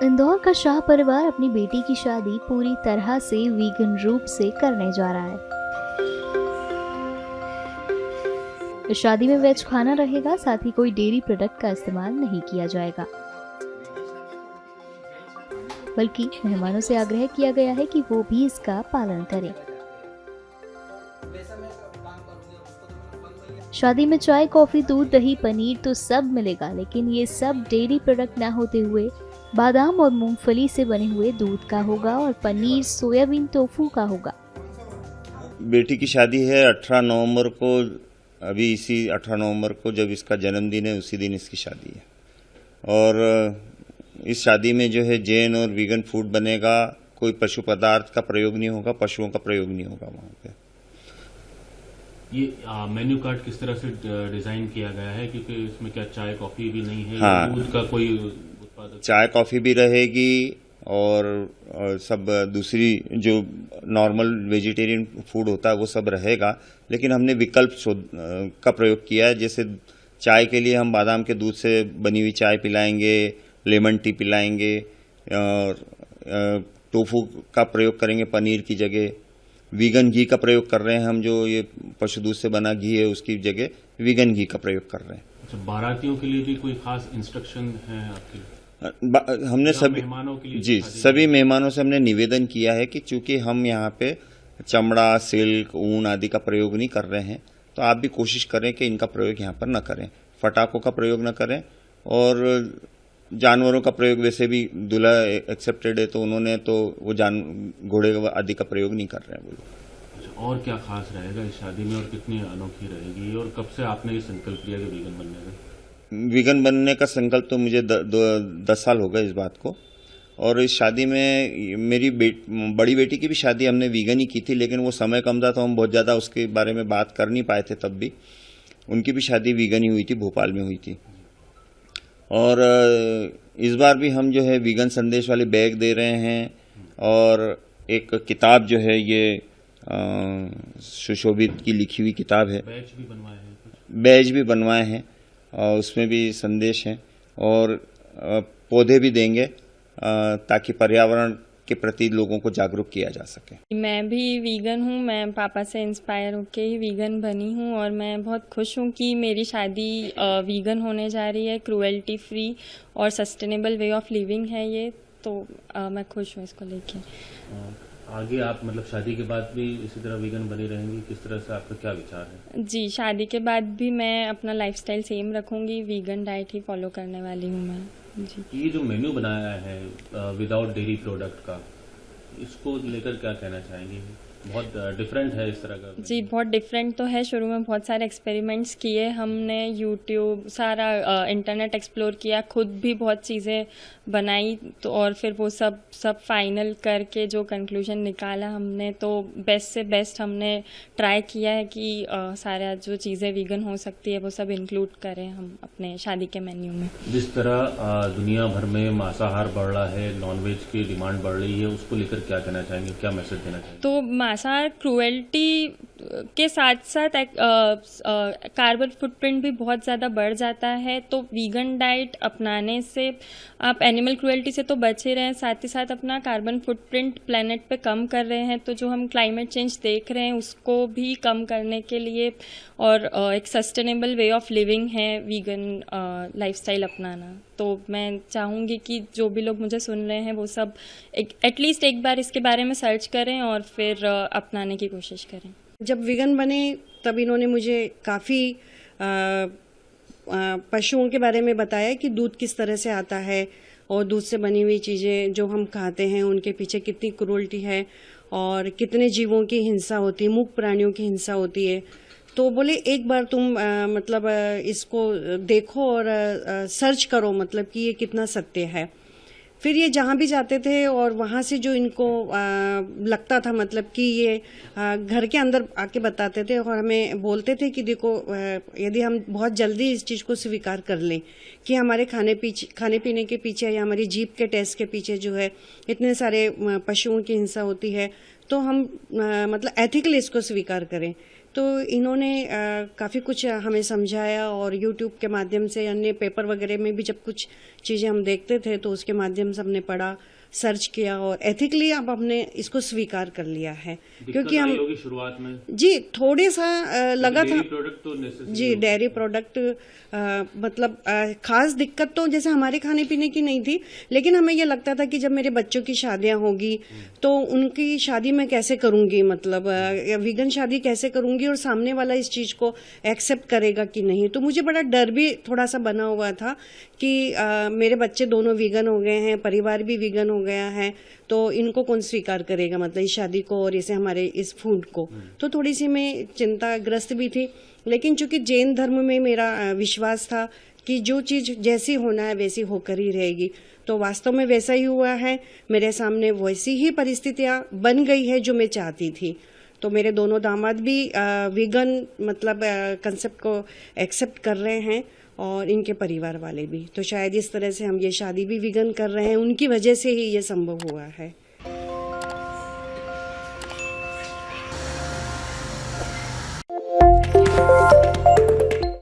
इंदौर का शाह परिवार अपनी बेटी की शादी पूरी तरह से वीगन रूप से करने जा रहा है। इस शादी में वेज खाना रहेगा, साथ ही कोई डेयरी प्रोडक्ट का इस्तेमाल नहीं किया जाएगा, बल्कि मेहमानों से आग्रह किया गया है कि वो भी इसका पालन करें। शादी में चाय, कॉफी, दूध, दही, पनीर तो सब मिलेगा, लेकिन ये सब डेयरी प्रोडक्ट न होते हुए बादाम और मूंगफली से बने हुए दूध का होगा और पनीर सोयाबीन टोफू का होगा। बेटी की शादी है 18 नवंबर को। अभी इसी 18 नवंबर को जब इसका जन्मदिन है उसी दिन इसकी शादी है। और इस शादी में जो है जैन और वीगन फूड बनेगा। कोई पशु पदार्थ का प्रयोग नहीं होगा, पशुओं का प्रयोग नहीं होगा वहाँ पे। ये मेन्यू कार्ड किस तरह से डिजाइन किया गया है, क्योंकि इसमें क्या चाय कॉफी भी नहीं है? हाँ, दूध का कोई उत्पादक? चाय कॉफी भी रहेगी और सब दूसरी जो नॉर्मल वेजिटेरियन फूड होता है वो सब रहेगा, लेकिन हमने विकल्प का प्रयोग किया है। जैसे चाय के लिए हम बादाम के दूध से बनी हुई चाय पिलाएंगे, लेमन टी पिलाएंगे, और टोफू का प्रयोग करेंगे पनीर की जगह। वीगन घी का प्रयोग कर रहे हैं हम, जो ये पशु दूध से बना घी है उसकी जगह वीगन घी का प्रयोग कर रहे हैं। अच्छा, बारातियों के लिए भी कोई खास इंस्ट्रक्शन है आपके? हमने सभी मेहमानों के लिए जी सभी मेहमानों से हमने निवेदन किया है कि चूंकि हम यहाँ पे चमड़ा, सिल्क, ऊन आदि का प्रयोग नहीं कर रहे हैं, तो आप भी कोशिश करें कि इनका प्रयोग यहाँ पर न करें, पटाखों का प्रयोग न करें। और जानवरों का प्रयोग वैसे भी दूल्हा एक्सेप्टेड है, तो उन्होंने तो वो घोड़े आदि का प्रयोग नहीं कर रहे हैं वो लोग। अच्छा, और क्या खास रहेगा इस शादी में और कितनी अनोखी रहेगी? और कब से आपने ये संकल्प लिया कि वीगन बनने का? वीगन बनने का संकल्प तो मुझे 10 साल हो गए इस बात को। और इस शादी में मेरी बड़ी बेटी की भी शादी हमने वीगन ही की थी, लेकिन वो समय कम था तो हम बहुत ज़्यादा उसके बारे में बात कर नहीं पाए थे। तब भी उनकी भी शादी वीगन ही हुई थी, भोपाल में हुई थी। और इस बार भी हम जो है वीगन संदेश वाले बैग दे रहे हैं, और एक किताब जो है ये सुशोभित की लिखी हुई किताब है। बैज भी बनवाए हैं और उसमें भी संदेश हैं, और पौधे भी देंगे ताकि पर्यावरण के प्रति लोगों को जागरूक किया जा सके। मैं भी वीगन हूँ, मैं पापा से इंस्पायर होके ही वीगन बनी हूँ, और मैं बहुत खुश हूँ कि मेरी शादी वीगन होने जा रही है। क्रूएल्टी फ्री और सस्टेनेबल वे ऑफ लिविंग है ये, तो मैं खुश हूँ इसको लेके। आगे आप मतलब शादी के बाद भी इसी तरह वीगन बनी रहेंगी? किस तरह से, आपका क्या विचार है? जी, शादी के बाद भी मैं अपना लाइफस्टाइल सेम रखूँगी, वीगन डाइट ही फॉलो करने वाली हूँ मैं। जी। ये जो मेन्यू बनाया है विदाउट डेयरी प्रोडक्ट का, इसको लेकर क्या कहना चाहेंगे? बहुत डिफरेंट है इस तरह का? जी, बहुत डिफरेंट तो है। शुरू में बहुत सारे एक्सपेरिमेंट्स किए हमने, यूट्यूब सारा इंटरनेट एक्सप्लोर किया, खुद भी बहुत चीज़ें बनाई, तो और फिर वो सब फाइनल करके जो कंक्लूजन निकाला हमने, तो बेस्ट से बेस्ट हमने ट्राई किया है कि सारा जो चीज़ें वीगन हो सकती है वो सब इंक्लूड करें हम अपने शादी के मेन्यू में। जिस तरह दुनिया भर में मांसाहार बढ़ रहा है, नॉनवेज की डिमांड बढ़ रही है, उसको लेकर क्या कहना चाहेंगे, क्या मैसेज देना चाहेंगे? तो मांसाहार क्रूएल्टी के साथ साथ कार्बन फुटप्रिंट भी बहुत ज़्यादा बढ़ जाता है, तो वीगन डाइट अपनाने से आप एनिमल क्रूएल्टी से तो बचे रहें, साथ ही साथ अपना कार्बन फुटप्रिंट प्लेनेट पे कम कर रहे हैं। तो जो हम क्लाइमेट चेंज देख रहे हैं उसको भी कम करने के लिए, और एक सस्टेनेबल वे ऑफ लिविंग है वीगन लाइफस्टाइल अपनाना। तो मैं चाहूँगी कि जो भी लोग मुझे सुन रहे हैं वो सब एटलीस्ट एक बार इसके बारे में सर्च करें और फिर अपनाने की कोशिश करें। जब वीगन बने तब इन्होंने मुझे काफ़ी पशुओं के बारे में बताया कि दूध किस तरह से आता है, और दूध से बनी हुई चीज़ें जो हम खाते हैं उनके पीछे कितनी क्रूरल्टी है और कितने जीवों की हिंसा होती है, मूक प्राणियों की हिंसा होती है। तो बोले एक बार तुम मतलब इसको देखो और सर्च करो, मतलब कि ये कितना सत्य है। फिर ये जहाँ भी जाते थे और वहाँ से जो इनको लगता था, मतलब कि ये घर के अंदर आके बताते थे और हमें बोलते थे कि देखो यदि हम बहुत जल्दी इस चीज़ को स्वीकार कर लें कि हमारे खाने पीने के पीछे या हमारी जीभ के टेस्ट के पीछे जो है इतने सारे पशुओं की हिंसा होती है, तो हम मतलब एथिकली इसको स्वीकार करें। तो इन्होंने काफ़ी कुछ हमें समझाया और यूट्यूब के माध्यम से, अन्य पेपर वगैरह में भी जब कुछ चीज़ें हम देखते थे तो उसके माध्यम से हमने पढ़ा, सर्च किया और एथिकली अब हमने इसको स्वीकार कर लिया है। क्योंकि हम शुरुआत में जी थोड़े सा लगा था प्रोडक्ट तो जी, डेयरी प्रोडक्ट मतलब खास दिक्कत तो जैसे हमारे खाने पीने की नहीं थी, लेकिन हमें ये लगता था कि जब मेरे बच्चों की शादियां होगी तो उनकी शादी मैं कैसे करूंगी, मतलब वीगन शादी कैसे करूंगी और सामने वाला इस चीज को एक्सेप्ट करेगा कि नहीं। तो मुझे बड़ा डर भी थोड़ा सा बना हुआ था कि मेरे बच्चे दोनों वीगन हो गए हैं, परिवार भी वीगन हो गया है, तो इनको कौन स्वीकार करेगा, मतलब इस शादी को और इसे हमारे इस फूड को। तो थोड़ी सी मैं चिंताग्रस्त भी थी, लेकिन चूंकि जैन धर्म में मेरा विश्वास था कि जो चीज जैसी होना है वैसी होकर ही रहेगी, तो वास्तव में वैसा ही हुआ है। मेरे सामने वैसी ही परिस्थितियां बन गई है जो मैं चाहती थी। तो मेरे दोनों दामाद भी वीगन मतलब कंसेप्ट को एक्सेप्ट कर रहे हैं और इनके परिवार वाले भी। तो शायद इस तरह से हम ये शादी भी वीगन कर रहे हैं, उनकी वजह से ही ये संभव हुआ है।